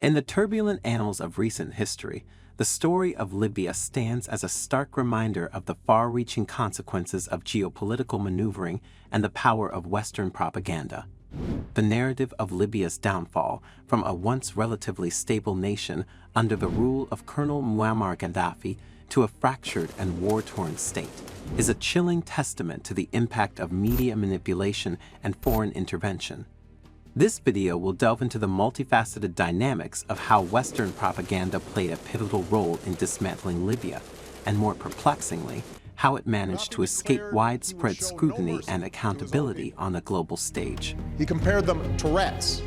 In the turbulent annals of recent history, the story of Libya stands as a stark reminder of the far-reaching consequences of geopolitical maneuvering and the power of Western propaganda. The narrative of Libya's downfall, from a once relatively stable nation under the rule of Colonel Muammar Gaddafi to a fractured and war-torn state, is a chilling testament to the impact of media manipulation and foreign intervention. This video will delve into the multifaceted dynamics of how Western propaganda played a pivotal role in dismantling Libya, and more perplexingly, how it managed to escape widespread scrutiny and accountability on a global stage. He compared them to rats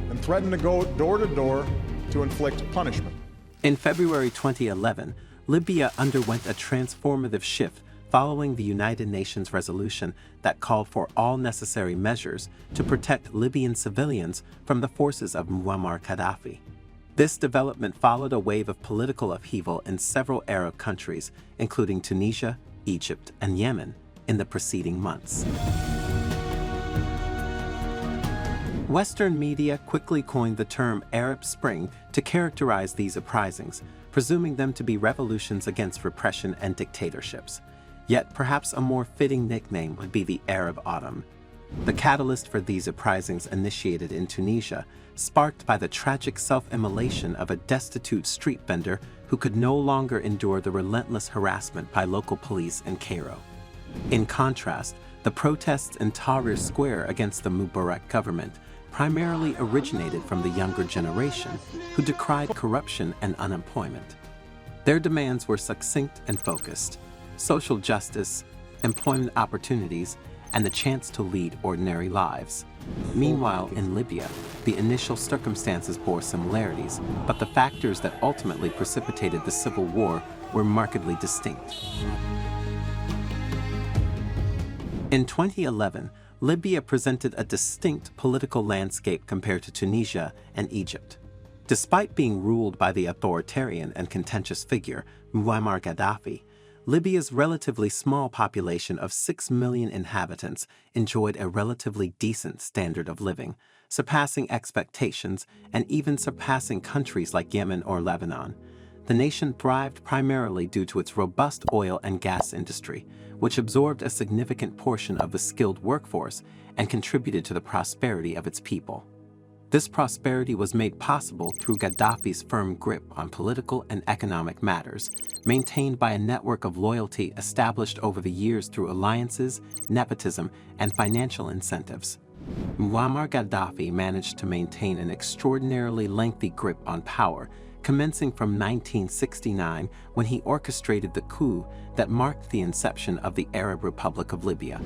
and threatened to go door to door to inflict punishment. In February 2011, Libya underwent a transformative shift following the United Nations resolution that called for all necessary measures to protect Libyan civilians from the forces of Muammar Gaddafi. This development followed a wave of political upheaval in several Arab countries, including Tunisia, Egypt, and Yemen, in the preceding months. Western media quickly coined the term Arab Spring to characterize these uprisings, presuming them to be revolutions against repression and dictatorships. Yet perhaps a more fitting nickname would be the Arab Autumn. The catalyst for these uprisings initiated in Tunisia, sparked by the tragic self-immolation of a destitute street vendor who could no longer endure the relentless harassment by local police in Cairo. In contrast, the protests in Tahrir Square against the Mubarak government primarily originated from the younger generation, who decried corruption and unemployment. Their demands were succinct and focused: social justice, employment opportunities, and the chance to lead ordinary lives. Meanwhile, in Libya, the initial circumstances bore similarities, but the factors that ultimately precipitated the civil war were markedly distinct. In 2011, Libya presented a distinct political landscape compared to Tunisia and Egypt. Despite being ruled by the authoritarian and contentious figure, Muammar Gaddafi, Libya's relatively small population of 6 million inhabitants enjoyed a relatively decent standard of living, surpassing expectations and even surpassing countries like Yemen or Lebanon. The nation thrived primarily due to its robust oil and gas industry, which absorbed a significant portion of the skilled workforce and contributed to the prosperity of its people. This prosperity was made possible through Gaddafi's firm grip on political and economic matters, maintained by a network of loyalty established over the years through alliances, nepotism, and financial incentives. Muammar Gaddafi managed to maintain an extraordinarily lengthy grip on power, commencing from 1969 when he orchestrated the coup that marked the inception of the Arab Republic of Libya.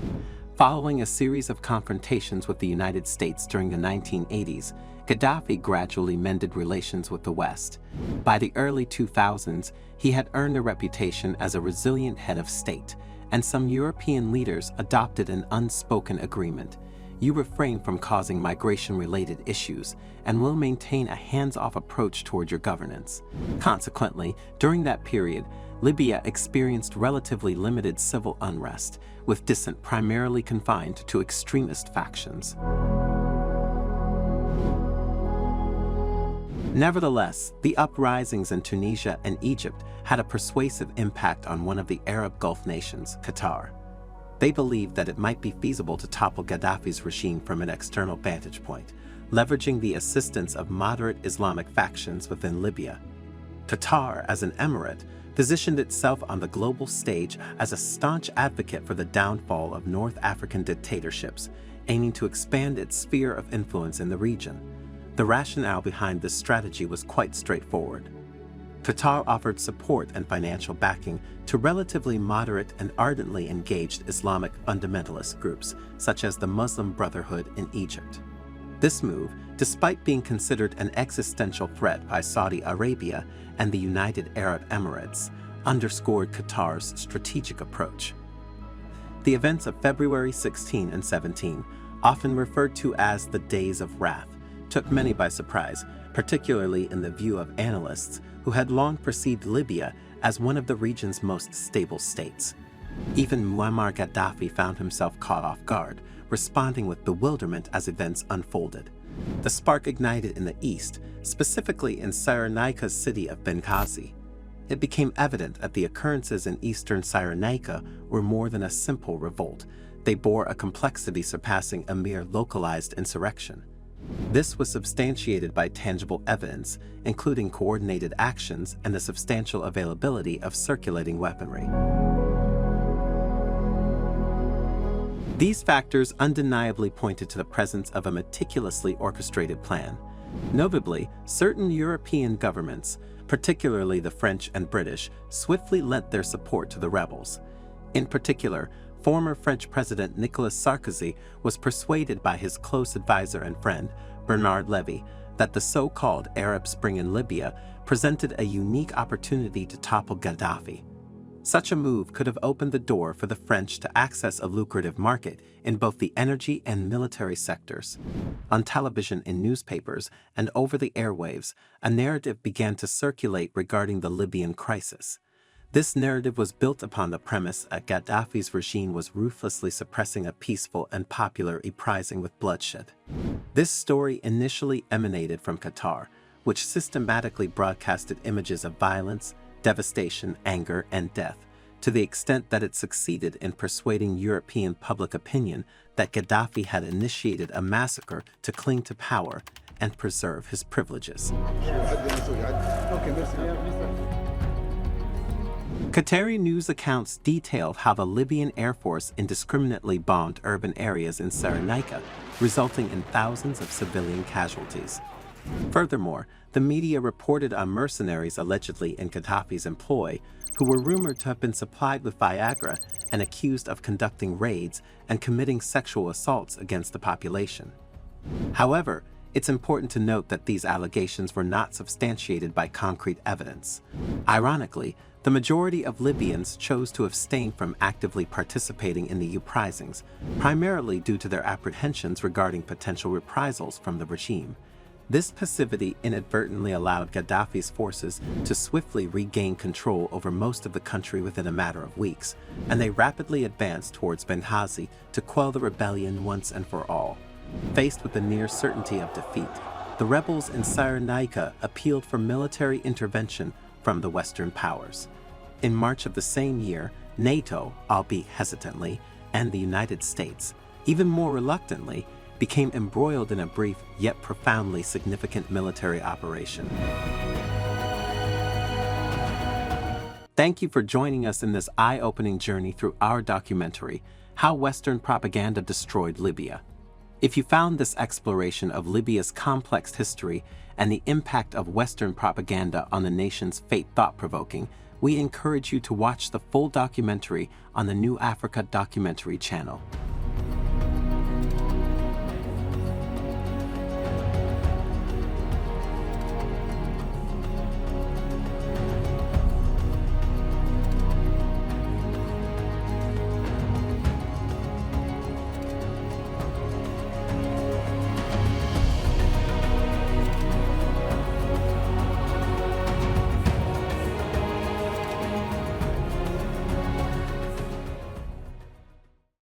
Following a series of confrontations with the United States during the 1980s, Gaddafi gradually mended relations with the West. By the early 2000s, he had earned a reputation as a resilient head of state, and some European leaders adopted an unspoken agreement: you refrain from causing migration-related issues and will maintain a hands-off approach toward your governance. Consequently, during that period, Libya experienced relatively limited civil unrest, with dissent primarily confined to extremist factions. Nevertheless, the uprisings in Tunisia and Egypt had a persuasive impact on one of the Arab Gulf nations, Qatar. They believed that it might be feasible to topple Gaddafi's regime from an external vantage point, leveraging the assistance of moderate Islamic factions within Libya. Qatar, as an emirate, positioned itself on the global stage as a staunch advocate for the downfall of North African dictatorships, aiming to expand its sphere of influence in the region. The rationale behind this strategy was quite straightforward. Qatar offered support and financial backing to relatively moderate and ardently engaged Islamic fundamentalist groups, such as the Muslim Brotherhood in Egypt. This move, despite being considered an existential threat by Saudi Arabia and the United Arab Emirates, underscored Qatar's strategic approach. The events of February 16 and 17, often referred to as the Days of Wrath, took many by surprise, particularly in the view of analysts who had long perceived Libya as one of the region's most stable states. Even Muammar Gaddafi found himself caught off guard, responding with bewilderment as events unfolded. The spark ignited in the east, specifically in Cyrenaica's city of Benghazi. It became evident that the occurrences in eastern Cyrenaica were more than a simple revolt. They bore a complexity surpassing a mere localized insurrection. This was substantiated by tangible evidence, including coordinated actions and the substantial availability of circulating weaponry. These factors undeniably pointed to the presence of a meticulously orchestrated plan. Notably, certain European governments, particularly the French and British, swiftly lent their support to the rebels. In particular, former French President Nicolas Sarkozy was persuaded by his close advisor and friend, Bernard Levy, that the so-called Arab Spring in Libya presented a unique opportunity to topple Gaddafi. Such a move could have opened the door for the French to access a lucrative market in both the energy and military sectors. On television, in newspapers, and over the airwaves, a narrative began to circulate regarding the Libyan crisis. This narrative was built upon the premise that Gaddafi's regime was ruthlessly suppressing a peaceful and popular uprising with bloodshed. This story initially emanated from Qatar, which systematically broadcasted images of violence, devastation, anger, and death, to the extent that it succeeded in persuading European public opinion that Gaddafi had initiated a massacre to cling to power and preserve his privileges. Qatari news accounts detailed how the Libyan Air Force indiscriminately bombed urban areas in Cyrenaica, resulting in thousands of civilian casualties. Furthermore, the media reported on mercenaries allegedly in Gaddafi's employ, who were rumored to have been supplied with Viagra and accused of conducting raids and committing sexual assaults against the population. However, it's important to note that these allegations were not substantiated by concrete evidence. Ironically, the majority of Libyans chose to abstain from actively participating in the uprisings, primarily due to their apprehensions regarding potential reprisals from the regime. This passivity inadvertently allowed Gaddafi's forces to swiftly regain control over most of the country within a matter of weeks, and they rapidly advanced towards Benghazi to quell the rebellion once and for all. Faced with the near certainty of defeat, the rebels in Cyrenaica appealed for military intervention from the Western powers. In March of the same year, NATO, albeit hesitantly, and the United States, even more reluctantly, became embroiled in a brief yet profoundly significant military operation. Thank you for joining us in this eye-opening journey through our documentary, How Western Propaganda Destroyed Libya. If you found this exploration of Libya's complex history and the impact of Western propaganda on the nation's fate thought-provoking, we encourage you to watch the full documentary on the New Africa Documentary channel.